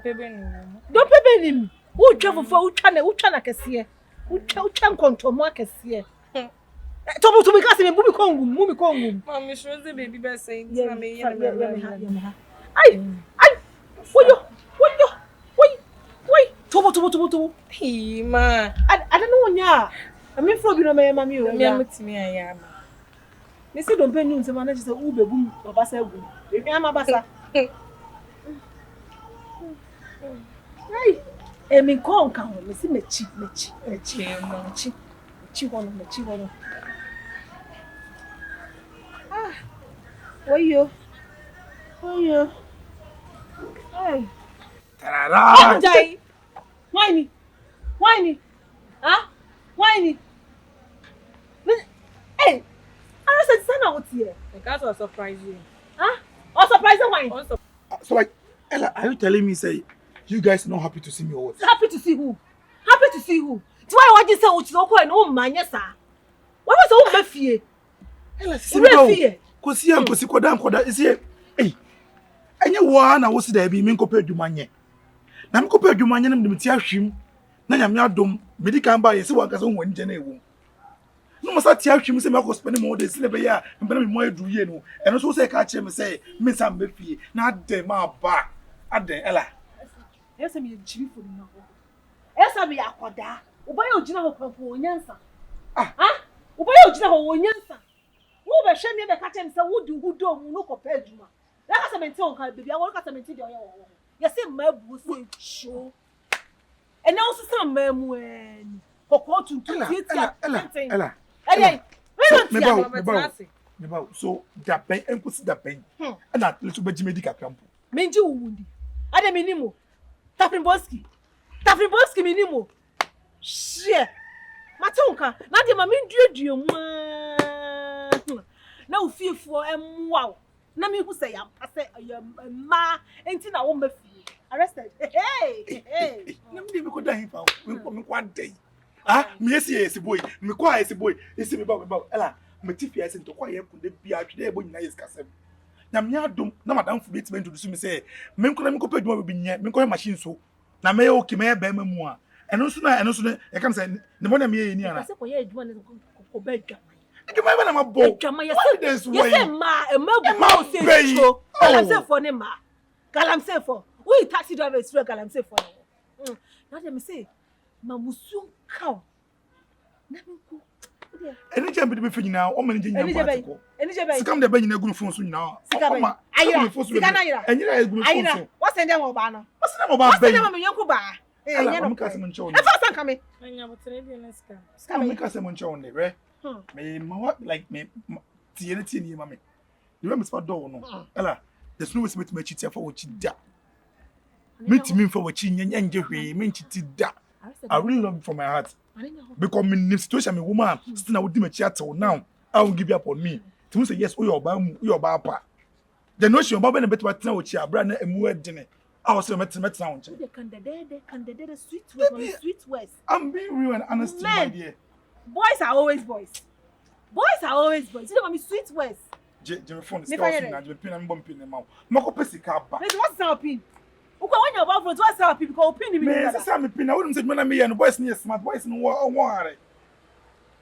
benim. Who travel for uchana kesiye. Uchan kontomo kesiye. Tobo to because me mumi kongum. Mommy shows the baby best saying to me. Ay. Wait. Tobo. Hey, ma. I don't know nya. I mean for bi no me mami o. Me amutimi ayama. Me say don't pay news say man just say ube bum obasa egu. E fi ama basa. Hey. Emi konka ho me say mechi. Mechi hono. Ah. Oyo. Hey. Tarara. Jai. Whiny. Huh? Whiny. Hey. I said son out here. The cat was surprising. Huh? Or surprising whiny. So like, Ella, are you telling me say you guys are not happy to see me or what? Happy to see who? Do I want you say what you go and oh man yes sir. What was all my fear? Ella, see me. Kosi koda is here. Hey. Anya wa na wo si da bi me nkopɛ adwumanye. Na me nkopɛ adwumanye na me ti ahwim. Na nyame adom medical ba yesi wa kasa ho nje na ewu. No must ti ahwim se me ko spend more days le be ya me na me mo aduru ye no. Eno so say ka kire me say me sam be fie na ade ma ba. Ade Ella. Yes me chibi for no. Yes me akoda. Oboye ogina ho kwanfo onyansa. Ah. Oboye ogina ho onyansa. Wo be hwe me be ka kire me say wo di hudo mu no kopɛ adwuma. Na ka se menti on ka baby awon ka se menti de oye wo. Yes ma bu say show. And also some men kokko tuntu Ella. So that pen enkusi that pen. And that little bit medical camp. Menji wundi. Ade minimo. Tafrimboski minimo. Shit. Matonka. Na de ma menduadua mu. Na ofiefuo emwa. Na me hu say am pase ma enti na wo mafie. Arrested. Hey. Namdi me ko da hin fa. Me ko adai. Ah, me esi boy. Me ko esi boy. Esi me ba. Ella, me tifi esi to kwa ye kunde bia twede e bo nyina yes kasem. Nyame adom na madam fu beti me introduce me say, me ko na me ko peduma be nya, me ko machine so. Na me okay me ba ma mu a. Eno so na e kam say ne bona me ye ni ana. Say ko ye aduma ne ko ba adwa. Aduma ba na ma bo. Aduma yes. Yes ma go say so. Galam say for ne ma. Galam say for. We taxi driver is free galam say for. Na dem say mamusu cow. Na me ko. Eni jam bi fi nyina o mani nyina patiko. Eni je bay. Sikam de ba nyina gunu fon so nyina. Ayira. Enyira egunu fon so. What send them oba no? What's them oba bay? What's them me yanku ba? Enya no. Mka se moncho. E fa san kame. Anya botere bi na ska. Ska mka se moncho ne re. Me ma like me tie ni ma me. You remember spot door no. Ella, there's no way to me cheat for what da. Me to me for what nje hwe, me cheat da. I really love you from my heart. Because in the situation me woman still na wodi me chia till now. I won't give you up on me. To say yes, your ba. The notion about being a better than what you are brand and more dinner. I was met sound. Candidate sweet words. I'm being real and honest, my dear. Boys are always boys. You don't want me sweet words. Jimmy phone is talking and you're pin and bumping them out. Mako Pessy car back. What's our pin? When you're about for what's our pin? Because opinion is a pin. I wouldn't say when I me and boys near smart boys no war.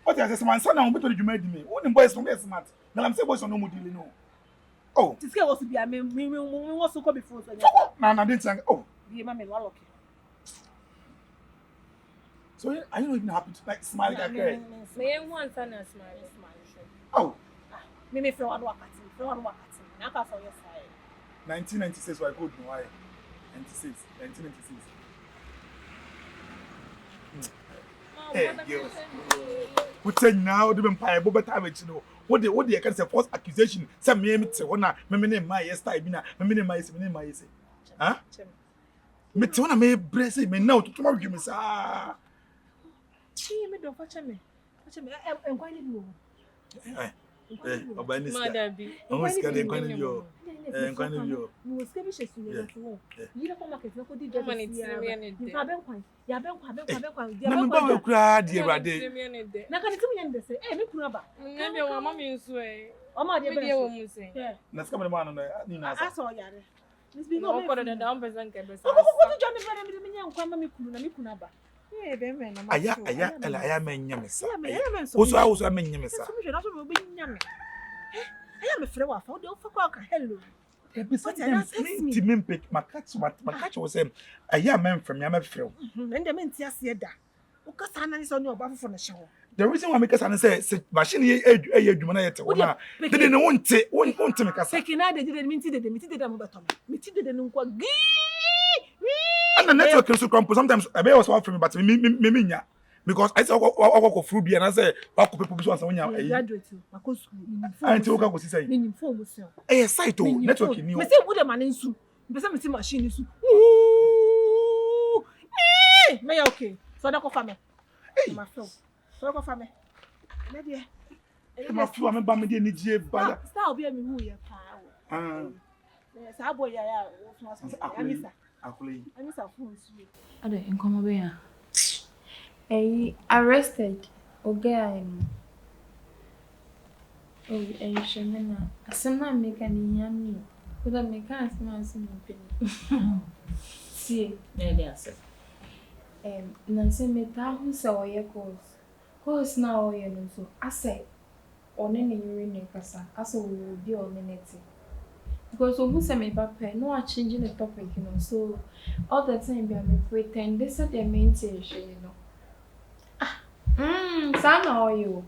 What I say, my son, I'm better you made me. Wouldn't boys from smart. Now I'm saying boys on no more dealing. No. Oh, this girl was to be a man. We want to come before. No, I didn't say, oh, the mammy, well, okay. So are you even happy to like smile like that? Me one son and smile. Oh, me from one wakati. I can't for your side. 1996 why good no why? 1996. Hey, yo. What say now? The empire, but better you know. What they can say false accusation. Some me say wanna me name my yesterday bina. Me name my say. Huh? Me te wanna me brace me now to tomorrow you me say. Me don't touch me. I'm going to do. Madabi. I'm scared going to you. You was scared she you. You don't market no go dey money you can ben kwan. Ya ben kwan. Na me ba we kura de rade. Na kan timi yende say me kunu ba. Na me wa mama nso e. O ma de be. Me wo mu say. Na ska me ma no ni na asa. Asa o yare. Miss be No, no. ko da down person ke be sa. Ko John brother me nya nkwa ma me kunu na me kunu aba. Eh be me na ma. Aya men nyamesa. Aya men so. Also men nyamesa. So me hwe na so me be nya me. Aya me frɛ wa fa, o de o fa kwa ka hello. Ti me pick my catch was him. Aya men from ya me frɛ. Ende me ntia se da. O ka sa na ni so ni oba fofo na hye ho. The reason why make us say machine ye adwuma na yete wona. Dede ne wonte me kasa. Sekina de me ti de mo beto me. Me ti de no nkwa gi. And the network is so crumple sometimes I be was for me but me nya because I say I fruit bi and I say I ko people so answer nya. Graduate ma ko school. Anti o ka go say. Me nim phone so. Site o network ni o. Me say wo de ma nsu. Me say me ti machine nsu. Me ya okay. So da ko fa me. Ma feel. So ko fa me. Na de. Ma feel am ba me de ni die ba. Star obi am hu ye pa o. Sa boy ya wo so aso. Amisa. Amisa phone su. Ade nkomo be ya. Arrested. Okay, shemena. Asema meka ni yami. Kuda meka asema mpeni. See, Nele ase. Na se meta hu se oye course na oye no so. Ase one ne yiri ne kasa. Ase wo bi o minute. Because who say me back no are changing the topic, you know. So all the time I pretend this is the main thing, you know. Sana oyo.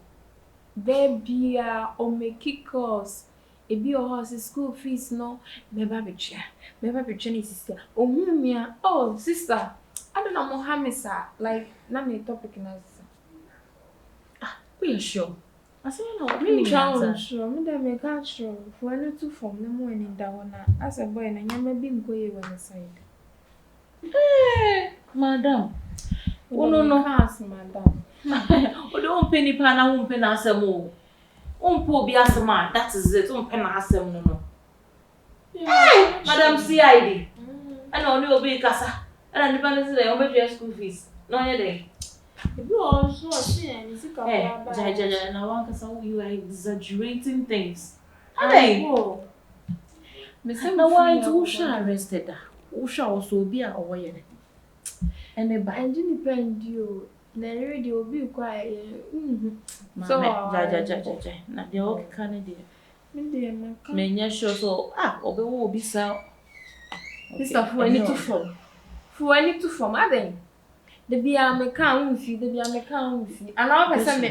Baby o make course. E bi o house school fees no. Beba beche ni sister. O hu me oh sister. I don't know Mohamisa like na me topic na sister. We are sure. I say no, Me challenge sure. Me dem make sure. For any two form no more in that one. As a boy na nyama bi nkoye one side. Madam. No house madam. O don't penny pan and won't pen asem o. Poor be asema, that is it. Don't pen asem no. Madam CID. I know you be kasa. And the balance there, over school fees. No, you're there. You also see any sick of Jaja, now one kasa you are exaggerating things. Hey. Now why to Usha arrested? Usha also be away. And the band depend you. Na radio be quiet. So Jaja. Na the okay Canada. Me nya sure so obe wo bi sa. Sister for any to form. For any to form aden. The be a me kan fi, the be a me kan fi. And all person me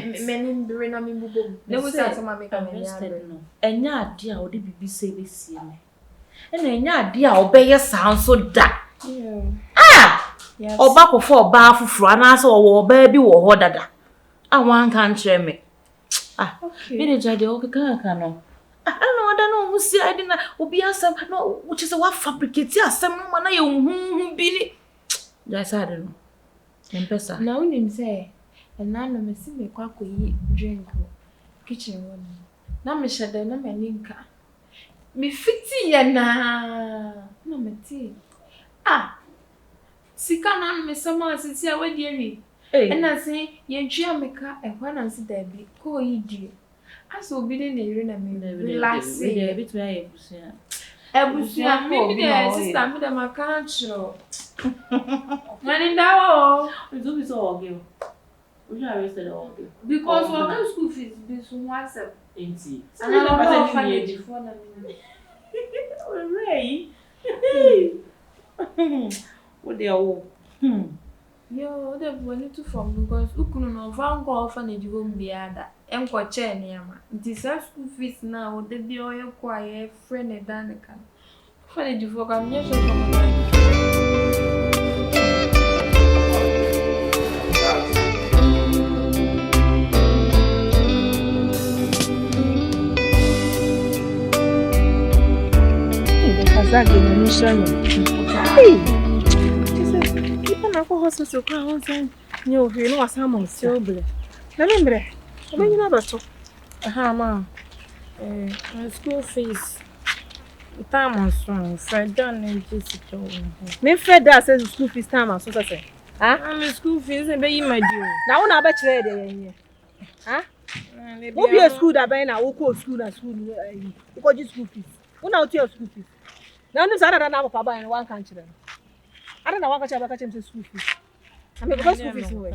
bere na me bubo. Ne wo say some make am no. Enya ade a odi bibi say be sie me. E na enya ade a obeye sa nso da. Yes. Oba ko for oba fufuru ana so oba bi wo ho dada. Wan kan kire me. Okay. Me de jade o kan no. I don't know whether no who see I didn't obi asem no which is what fabricate asem no man na hu bi ni. Just I don't know. Empesa. Na unim say na no me si me kwa koyi drink kitchen one. Na me shede na me ninka. Me fiti ya na me ti. Sika na me sama asisi a wadi awi. Na say ye ntwa meka ehwa na nsi da bi ko yi die. Aso obi de na ire na me relax. We bit we ebusia. Ebusia me bi de sister me de maka chiro. Mani dawo. We do be so okay. We are arrested all day. Because we go school fees be so WhatsApp. Ain't And I don't know before na me. Ray. What they are Yo, the one to form because ukunu no van go orphanage go mbiada. Enko che niama. Nti sa school fees now the be oyo kwaye friend e danika. Orphanage for kam nye so from hospital kwa won nyo hwe no wasama nso ble na membre obenyi na bato Ma. School fees. Time so Fred and Jessica. me fed that say school fees time so say I'm school fees e be yi my due. na wona ba kire de yen wo be school da ben na wo ko school na school ko ji school fees wona o ti school fees Now this other than our papa and one country. I don't know what I catch him to school fees. I mean, because school fees away.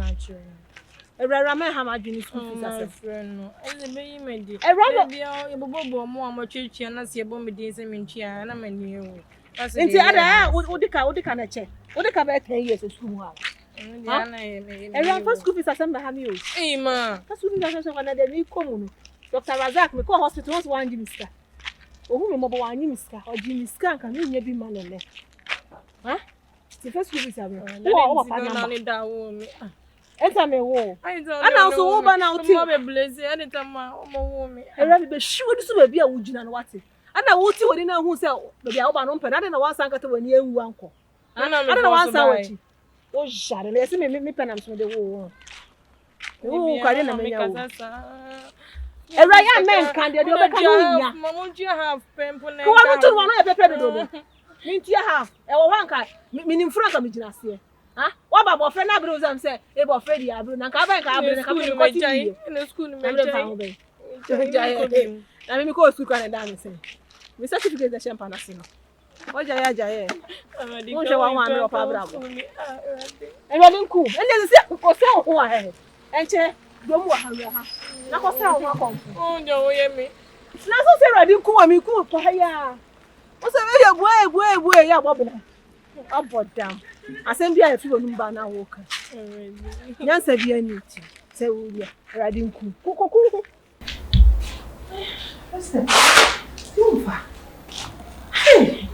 A rare man, how much in school fees as a friend. And the baby made it. A rubber be a bobo more church and I see a bomb days and minchia and I'm a new. That's the other would the kind of check. What the cover 10 years of school. And run for school fees as some have you. Hey, ma, that's what that's one of the new common. Dr. Razak, me call hospitals one Jimmy Scar. Or who remember one Jimmy Scar or Jimmy Scar can you be man on there? Huh? The first school fees are enter me wall. I also over now. Anytime I rather be sure this will be a wood and what it. And I will see what in a who sell the Alban on pen. I don't know one sank when you uncle. I don't know one sandwich. Oh, shut it. Let's me penance with the wall. Oh, I didn't make a Ryan man can't do you have pimple? Go on to one of the pepper. Mean you have a one car, meaning front of me, Jinasia. Huh? What about friend Abros and say, about Freddy Abru and Cabin in the school. I mean, because we can't dance. We certificate the champagne. What Jaya? Won't you want one of our bravo? And running cool. And then the for so why? And chair, don't worry. Now, what's wrong? Oh, no, me. Now, so say I didn't call me cool. What's a way, yeah, Bobbin. Up or down. I send you a few number walker. Yes, I be a need to say, we are riding cool. What's that? Over. Hey.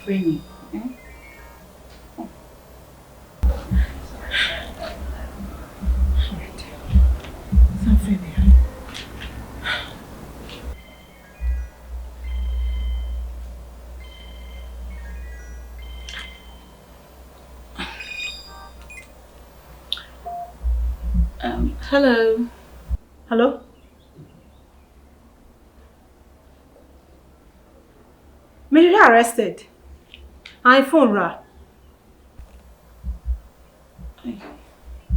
Free. Hello. Hello? Me you arrested. iPhone ra.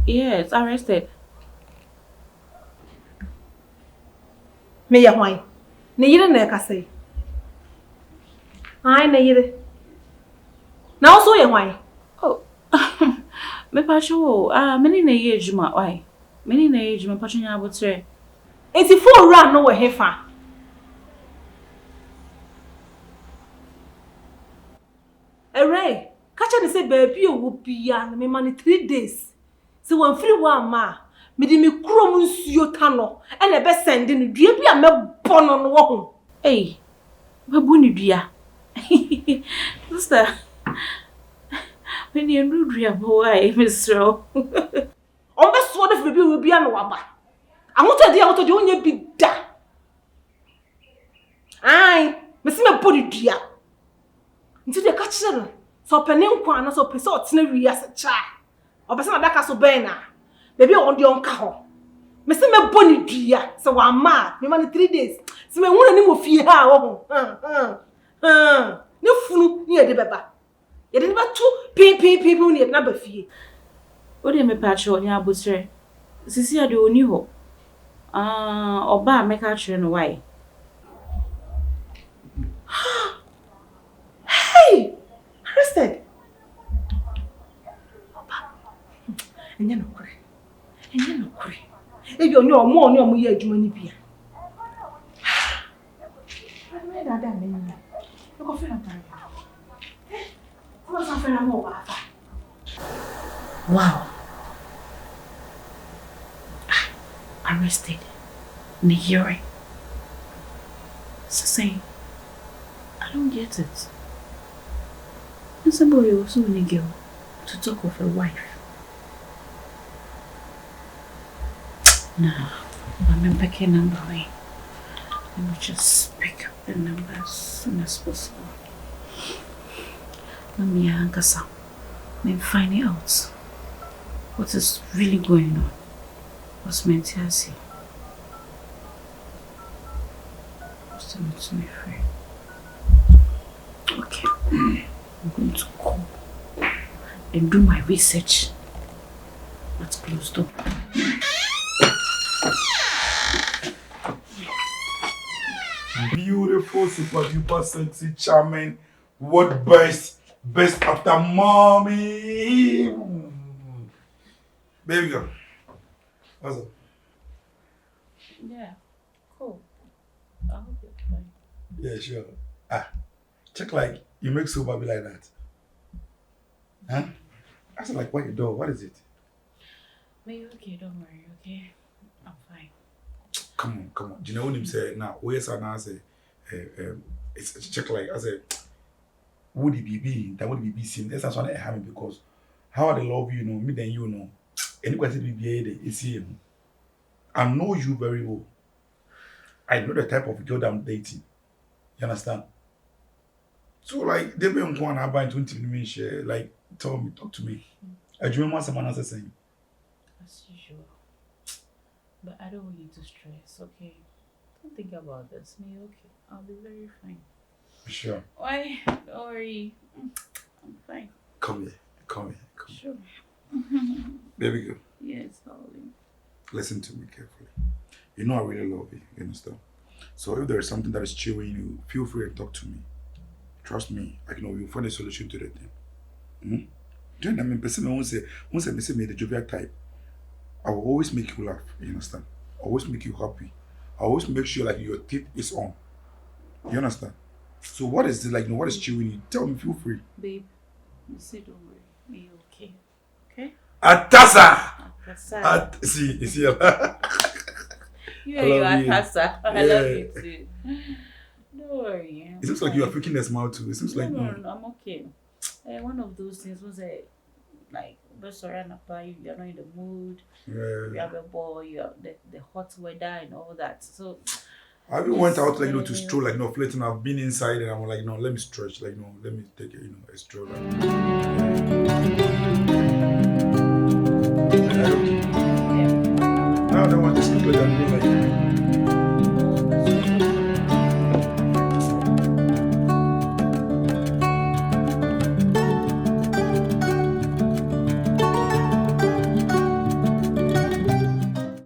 Yes, arrested. Me ya why? Ne yire na ka say. Ai ne yire. Na so ye why? Oh. Me pa show. Many na ye ejuma why? Many na ye ejuma pa nya abotre. Enti phone ra no we hefa. Ere, catch and say baby will be me money 3 days. So when free one ma, me di me krom nsuo tano, and e be sending dua bi a me bon no wo ho. Hey, we bu ni dua. Sister. When you do dua boy, Mr. On be so the baby will be an waba. I want to dey onye bi da. Ai, me see me body dua. Nti de ka kire so penin kwa na so pese otena wi ase cha o pese na daka so ben na baby on de onka ho me se me boni dua se wa ma me ma 3 days se me huna ni mo fie ha wo ho ne funu ni e de beba ye de ba tu pin ni e na ba fie o de me pa cho nya abusre sisi ade oni ho oba me ka kire no why. Hey, arrested. Enye no kure. E bi oni omo ye adwuma ni bia. Me da me ni. E ko fe na tan. Ko sa fe na mo ba fa. Wow. Arrested. Nigeri. So saying, I don't get it. And somebody also need a girl to talk of a wife. Nah, I'm picking number. Let me just pick up the number as soon as possible. Let me find it out. What is really going on? What's meant to see? What's meant to be free? Okay. I'm going to go and do my research. Let's close door. Beautiful, super duper, sexy, charming. What best after mommy? Baby girl. What's up? Yeah, cool. I hope you're fine. Yeah, sure. Check like you make super be like that. Huh? I said like what you do? What is it? Maybe okay, don't worry, okay? I'm fine. Come on. Do you know what him say now? Where's I say? It's check like I said. Would it be that would be seen? That's why I have it because how I love you know me then you know. Anybody be it's him. I know you very well. I know the type of girl I'm dating. You understand? So like they been going about 20 minutes share like talk to me. I remember someone else saying. As usual. But I don't want you to stress, okay? Don't think about this. Me, okay? I'll be very fine. Sure. Why? Don't worry. I'm fine. Come here. Sure. Baby girl. Yes, darling. Listen to me carefully. You know I really love you. You understand? So if there is something that is chewing you, feel free to talk to me. Trust me. I know you'll find a solution to that thing. Do you know what I mean? Person won't say me the jovial type. I will always make you laugh. You understand? I always make you happy. I always make sure like your teeth is on. You understand? So what is it like? What is chewing you? Tell me. Feel free. Babe, you say don't worry. Me okay? Okay? Atasa. See. You are Tassa. I love you too. Don't worry. It seems like you are faking a smile too. It seems like no, I'm okay. One of those things was like sorry, you're not in the mood. Yeah. You have a boy. You have the hot weather and all that. So. I even went out like to stroll like flirting. I've been inside and I'm like let me stretch like let me take a stroll. Like. Yeah. Now I don't want to sleep like that.